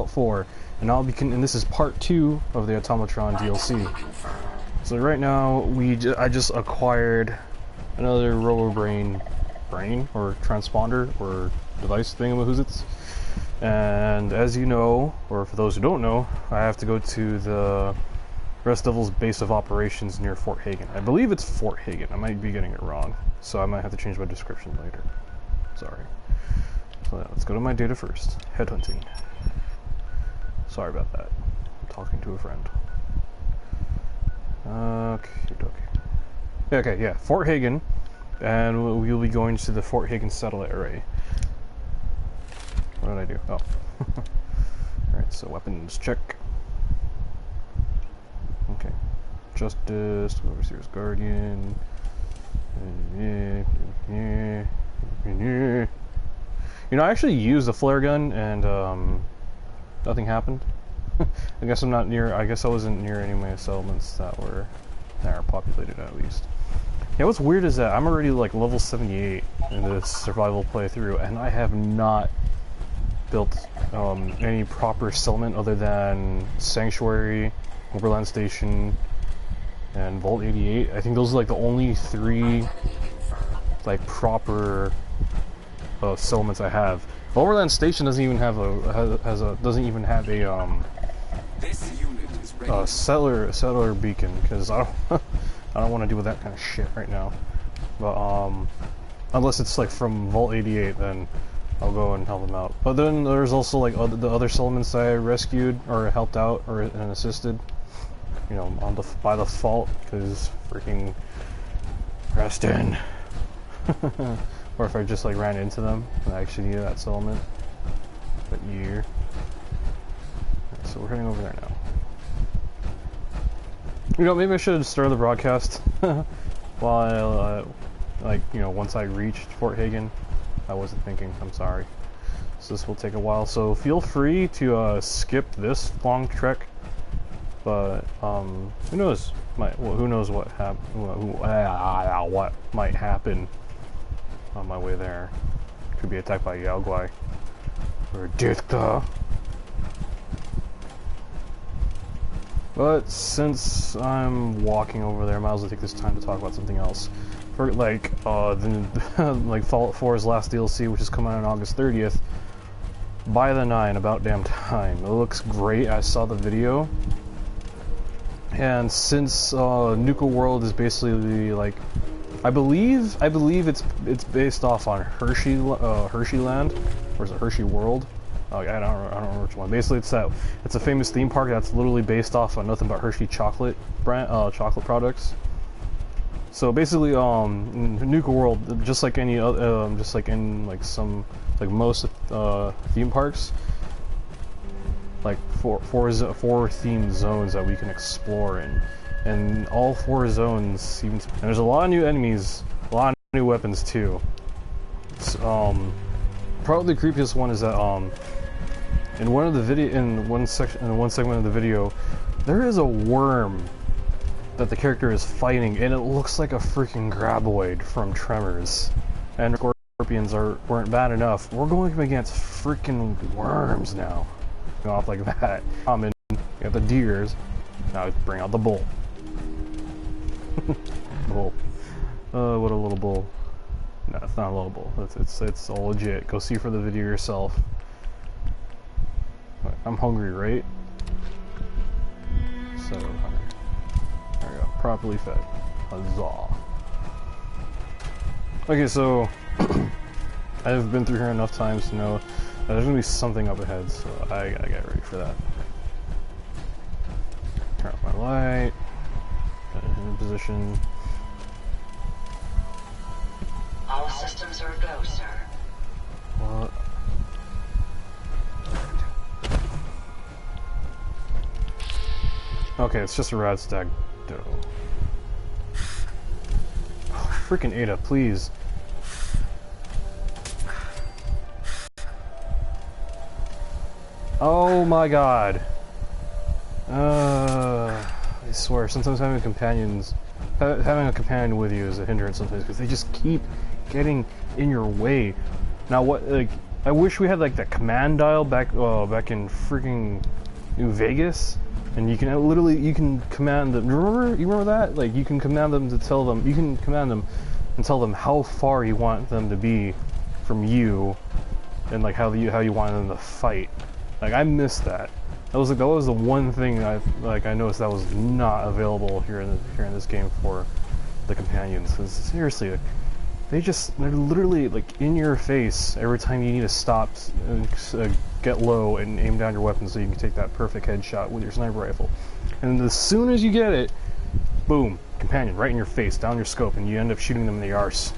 Fallout 4, and and this is part 2 of the Automatron DLC. So right now, I just acquired another brain or transponder or device thingamahoots. And as you know, or for those who don't know, I have to go to the Rest Devil's base of operations near Fort Hagen. I believe it's Fort Hagen. I might be getting it wrong, so I might have to change my description later. Sorry. So yeah, let's go to my data first. Headhunting. Sorry about that. I'm talking to a friend. Okay, yeah, Fort Hagen, and we'll be going to the Fort Hagen satellite array. What did I do? Oh. Alright, so weapons check. Okay. Justice, Overseer's Guardian. You know, I actually used a flare gun and nothing happened. I guess I'm not near. I guess I wasn't near any of my settlements that are populated at least. Yeah, what's weird is that I'm already like level 78 in this survival playthrough, and I have not built any proper settlement other than Sanctuary, Overland Station, and Vault 88. I think those are like the only 3 like proper settlements I have. Overland Station doesn't even have a settler beacon, because I don't want to deal with that kind of shit right now. But unless it's like from Vault 88, then I'll go and help them out. But then there's also like the other settlements that I rescued or helped out and assisted. You know, by default, because freaking Preston. Or if I just like ran into them and I actually needed that settlement. But yeah. So we're heading over there now. You know, maybe I should have started the broadcast while like, you know, once I reached Fort Hagen. I wasn't thinking, I'm sorry. So this will take a while, so feel free to skip this long trek. But who knows? Who knows what what might happen on my way there? Could be attacked by Yaogwai or Dithka. But since I'm walking over there, I might as well take this time to talk about something else. For like like Fallout 4's last DLC, which is coming out on August 30th. By the 9, about damn time. It looks great. I saw the video. And since Nuka World is basically like, I believe it's based off on Hershey Land, or is it Hershey World? I don't know which one. Basically, it's a famous theme park that's literally based off on nothing but Hershey chocolate chocolate products. So basically, Nuka World, just like any other, just like in like most theme parks, like four themed zones that we can explore in, and all 4 zones seem to, and there's a lot of new enemies, a lot of new weapons too. Probably the creepiest one is that in one segment of the video, there is a worm that the character is fighting, and it looks like a freaking graboid from Tremors. And scorpions weren't bad enough. We're going up against freaking worms now. Going off like that. You got the deers. Now bring out the bull. Bull. What a little bull. No, it's not a little bull. It's all legit. Go see for the video yourself. I'm hungry, right? So hungry. There we go. Properly fed. Huzzah. Okay, so I've been through here enough times to know that there's gonna be something up ahead, so I gotta get ready for that. Turn off my light. Get in position. All systems are a go, sir. What? Okay, it's just a rad stag dough. Oh, freaking Ada, please. Oh my god. I swear, sometimes having a companion with you is a hindrance sometimes, because they just keep getting in your way. Now what, like, I wish we had like that command dial back back in freaking New Vegas, and you can literally command them. You remember that? Like you can command them to tell them. You can command them and tell them how far you want them to be from you, and like how you want them to fight. Like I missed that. That was the one thing I noticed that was not available here in this game for the companions. 'Cause seriously, they're literally like in your face every time you need to stop, get low, and aim down your weapon so you can take that perfect headshot with your sniper rifle. And as soon as you get it, boom, companion right in your face, down your scope, and you end up shooting them in the arse.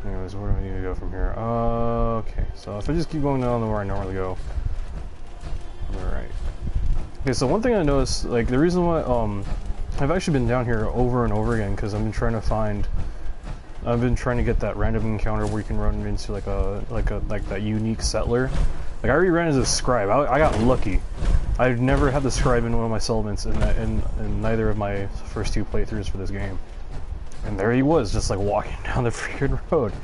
Anyways, where do I need to go from here? Okay, so if I just keep going down where I normally go, alright. Okay, so one thing I noticed, like the reason why I've actually been down here over and over again because I've been trying to get that random encounter where you can run into like that unique settler. Like I already ran into the scribe. I got lucky. I've never had the scribe in one of my settlements in neither of my first 2 playthroughs for this game. And there he was, just like walking down the freaking road.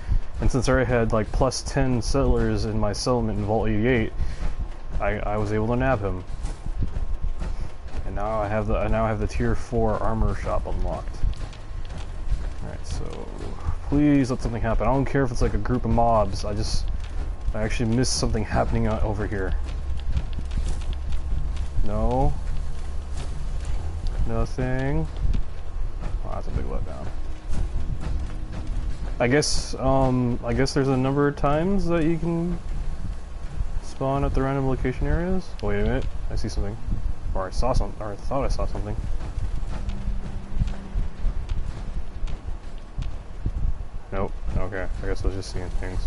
And since I already had like plus 10 settlers in my settlement in Vault 88, I was able to nab him. And now I have the tier 4 armor shop unlocked. Alright, so please let something happen. I don't care if it's like a group of mobs. I actually missed something happening over here. No. Nothing. Oh, that's a big letdown. I guess there's a number of times that you can spawn at the random location areas. Wait a minute, I see something. Or I saw something, or I thought I saw something. Nope, okay, I guess I was just seeing things.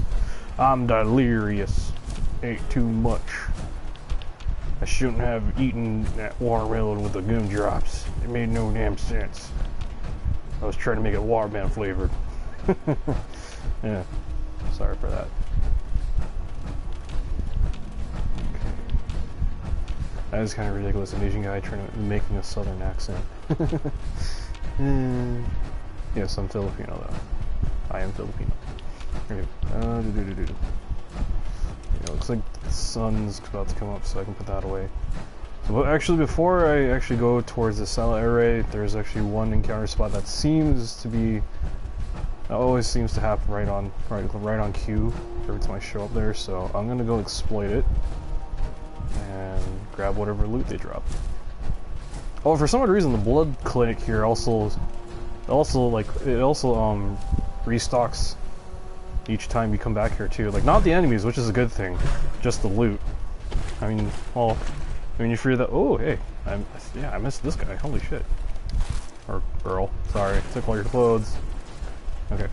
I'm delirious. Ate too much. I shouldn't have eaten that watermelon with the gumdrops. It made no damn sense. I was trying to make it watermelon flavored. Yeah, sorry for that. Okay. That is kind of ridiculous. An Asian guy making a southern accent. Yes, I'm Filipino though. I am Filipino. Okay. Yeah, looks like the sun's about to come up, so I can put that away. So, actually, before I actually go towards the satellite array, there's actually one encounter spot that always seems to happen right on cue every time I show up there. So I'm gonna go exploit it and grab whatever loot they drop. Oh, for some odd reason, the blood clinic here also restocks each time you come back here too. Like, not the enemies, which is a good thing, just the loot. I mean, well, you figure that. Oh, hey, I missed this guy. Holy shit. Or girl. Sorry, took all your clothes. Okay.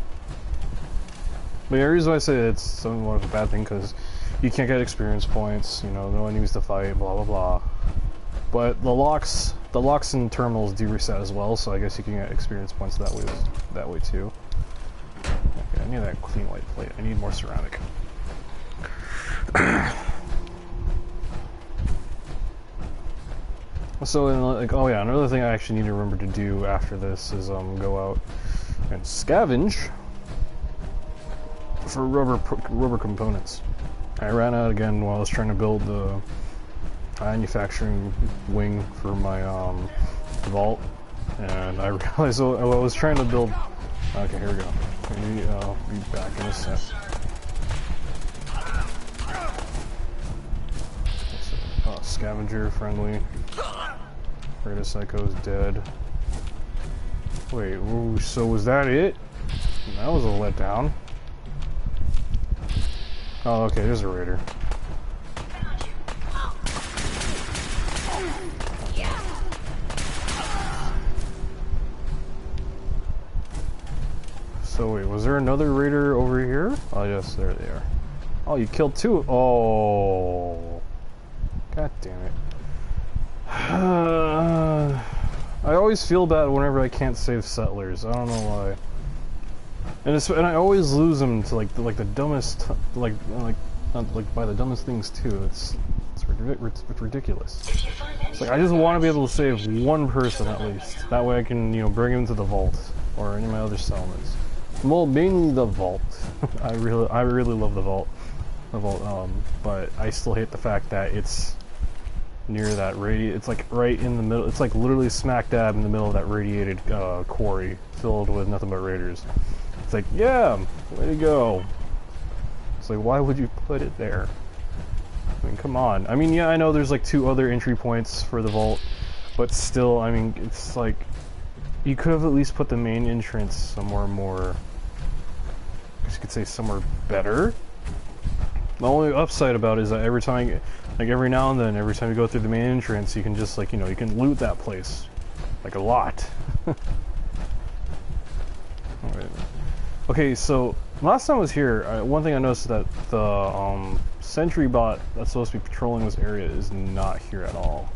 But the reason why I say it's somewhat of a bad thing, because you can't get experience points. You know, no enemies to fight. Blah blah blah. But the locks and terminals do reset as well, so I guess you can get experience points that way too. Okay, I need that clean white plate. I need more ceramic. So, like, oh yeah, another thing I actually need to remember to do after this is go out and scavenge for rubber components. I ran out again while I was trying to build the manufacturing wing for my vault, and I realized I was trying to build. Okay, here we go. Maybe I'll be back in a sec. Oh, scavenger friendly. Rate of Psycho's dead. Wait, ooh, so was that it? That was a letdown. Oh, okay, there's a raider. So wait, was there another raider over here? Oh yes, there they are. Oh, you killed two. Oh, god damn it. I always feel bad whenever I can't save settlers. I don't know why. And I always lose them to like the dumbest by the dumbest things too. It's ridiculous. It's like I just want to be able to save one person at least. That way I can bring him to the vault or any of my other settlements. Well, mainly the vault. I really love the vault. The vault, but I still hate the fact that it's near that it's like right in the middle, it's like literally smack dab in the middle of that radiated quarry filled with nothing but raiders. It's like, yeah, way to go. It's like, why would you put it there? I mean, come on. I mean, yeah, I know there's like 2 other entry points for the vault, but still, I mean, it's like, you could have at least put the main entrance somewhere more, I guess you could say somewhere better. The only upside about it is that every time, like every now and then, every time you go through the main entrance, you can just like, you know, you can loot that place. Like a lot. Alright. Okay, so last time I was here, one thing I noticed is that the sentry bot that's supposed to be patrolling this area is not here at all.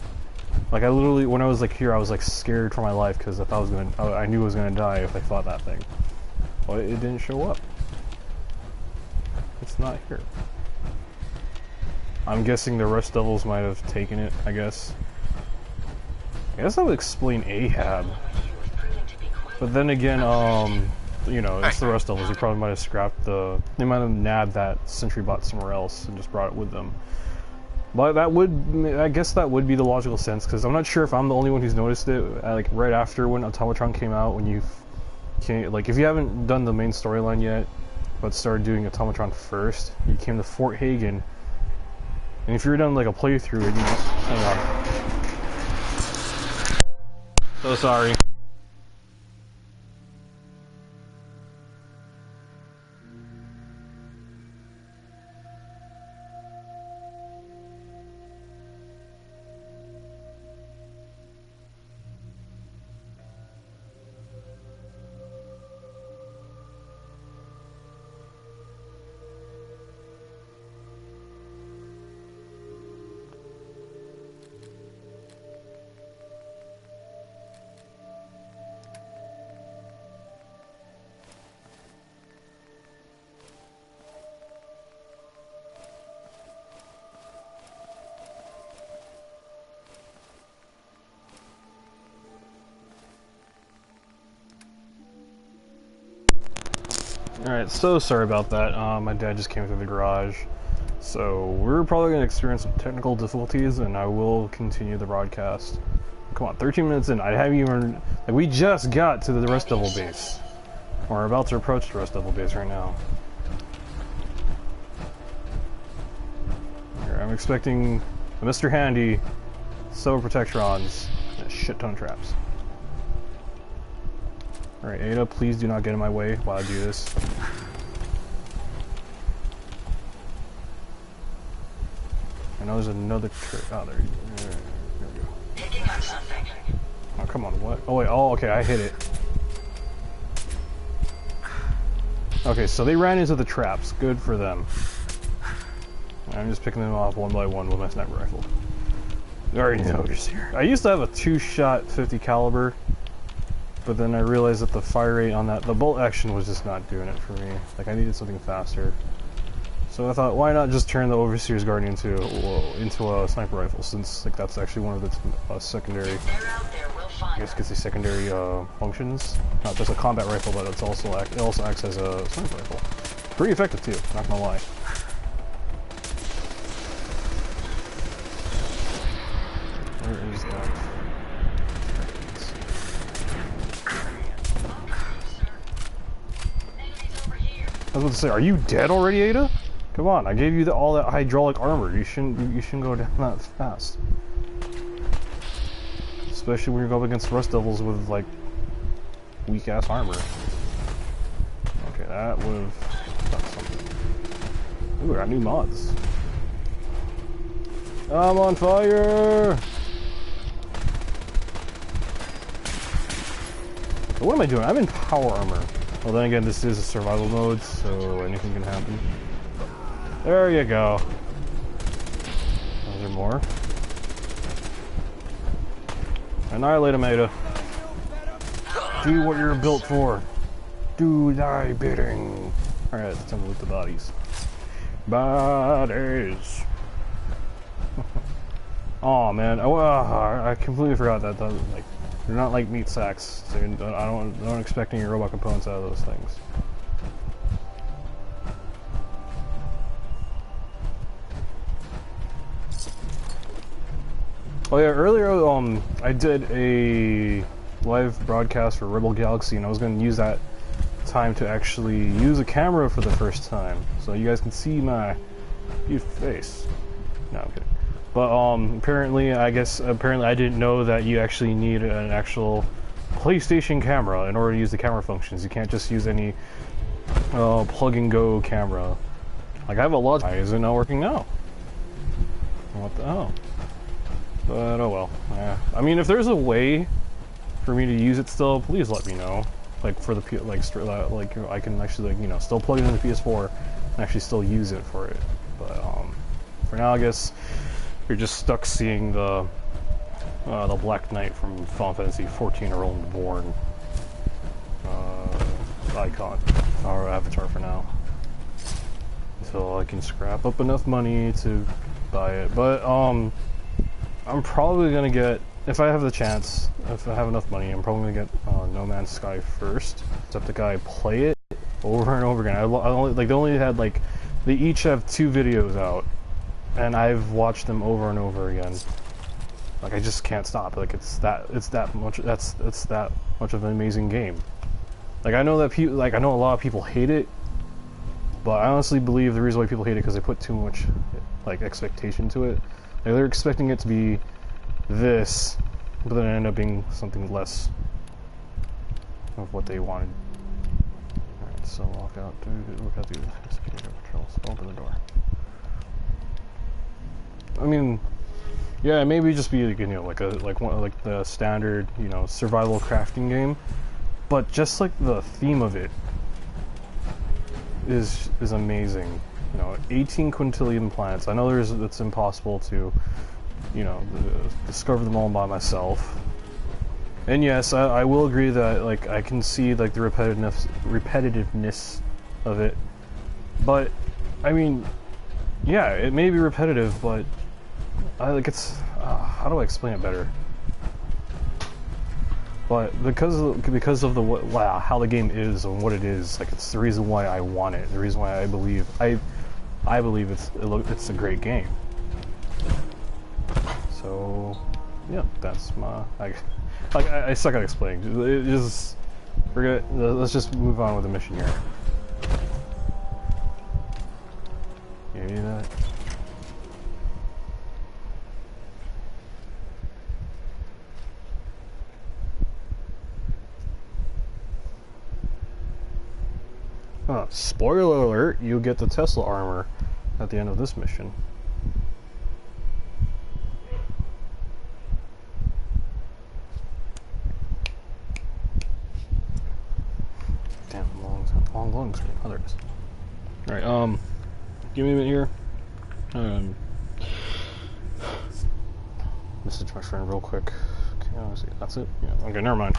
Like I literally, when I was like here, I was like scared for my life because I thought I knew I was gonna die if I fought that thing. But it didn't show up. It's not here. I'm guessing the rest devils might have taken it, I guess. I guess that would explain Ahab. But then again, you know, it's the rest devils. They probably might have scrapped they might have nabbed that sentry bot somewhere else and just brought it with them. But that would, I guess that would be the logical sense, because I'm not sure if I'm the only one who's noticed it, like right after when Automatron came out, when you came, like if you haven't done the main storyline yet, but started doing Automatron first, you came to Fort Hagen, and if you're done like a playthrough, and you hang on. So sorry. Alright, so sorry about that. My dad just came through the garage. So we're probably going to experience some technical difficulties, and I will continue the broadcast. Come on, 13 minutes in. I haven't even... Like, we just got to the Rust Devil base. We're about to approach the Rust Devil base right now. Here, I'm expecting Mr. Handy, Silver Protectrons, and a shit ton of traps. Alright, Ada, please do not get in my way while I do this. I know there's another trick. Oh, there we go. Picking up something. Oh, come on, what? Oh, wait, oh, okay, I hit it. Okay, so they ran into the traps. Good for them. I'm just picking them off one by one with my sniper rifle. I already noticed here. I used to have a 2-shot 50 caliber. But then I realized that the fire rate on that, the bolt action was just not doing it for me. Like, I needed something faster. So I thought, why not just turn the Overseer's Guardian into a sniper rifle, since like that's actually one of its secondary, I guess you could say secondary functions. Not just a combat rifle, but it also acts as a sniper rifle. Pretty effective too, not gonna lie. Where is that? I was about to say, are you dead already, Ada? Come on, I gave you all that hydraulic armor. You shouldn't go down that fast. Especially when you're going up against Rust Devils with like weak ass armor. Okay, that would've done something. Ooh, I got new mods. I'm on fire! What am I doing? I'm in power armor. Well, then again, this is a survival mode, so anything can happen. There you go. Are there more? Annihilate him, Ada. Do what you're built for. Do thy bidding. Alright, it's time to loot the bodies. Bodies. Oh man, I completely forgot that. Like, they're not like meat sacks. So I don't expect any robot components out of those things. Oh yeah, earlier I did a live broadcast for Rebel Galaxy, and I was going to use that time to actually use a camera for the first time, so you guys can see my beautiful face. No, I'm kidding. But apparently I didn't know that you actually need an actual PlayStation camera in order to use the camera functions. You can't just use any plug and go camera. Like, I have a lot. Why is it not working now? What the hell? But oh well. Yeah. I mean, if there's a way for me to use it still, please let me know. Like for the I can actually, like, you know, still plug it in the PS4 and actually still use it for it. But for now, I guess you're just stuck seeing the Black Knight from Final Fantasy XIV Realm Born icon or avatar for now, until I can scrap up enough money to buy it. But I'm probably gonna get, if I have the chance, if I have enough money, I'm probably gonna get No Man's Sky first. Except the guy play it over and over again. I only, like, they only had, like, they each have 2 videos out, and I've watched them over and over again. Like, I just can't stop. Like, it's that much of an amazing game. Like, I know that I know a lot of people hate it, but I honestly believe the reason why people hate it because they put too much, like, expectation to it. Like, they're expecting it to be this, but then it ended up being something less of what they wanted. Alright, so look out the patrols. Open the door. I mean, yeah, maybe just be, you know, like the standard, you know, survival crafting game, but just like the theme of it is amazing. You know, 18 quintillion planets. I know it's impossible to, you know, discover them all by myself. And yes, I will agree that, like, I can see, like, the repetitiveness of it. But I mean, yeah, it may be repetitive, but it's how do I explain it better? But because of how the game is and what it is, like, it's the reason why I want it. The reason why I believe it's a great game. So yeah, that's my I suck at explaining. It just forget. Let's just move on with the mission here. You hear that? Spoiler alert, you get the Tesla armor at the end of this mission. Damn, long screen. Oh, there it is. Alright, give me a minute here. Message my friend real quick. Okay, let's see. That's it? Yeah, okay, never mind.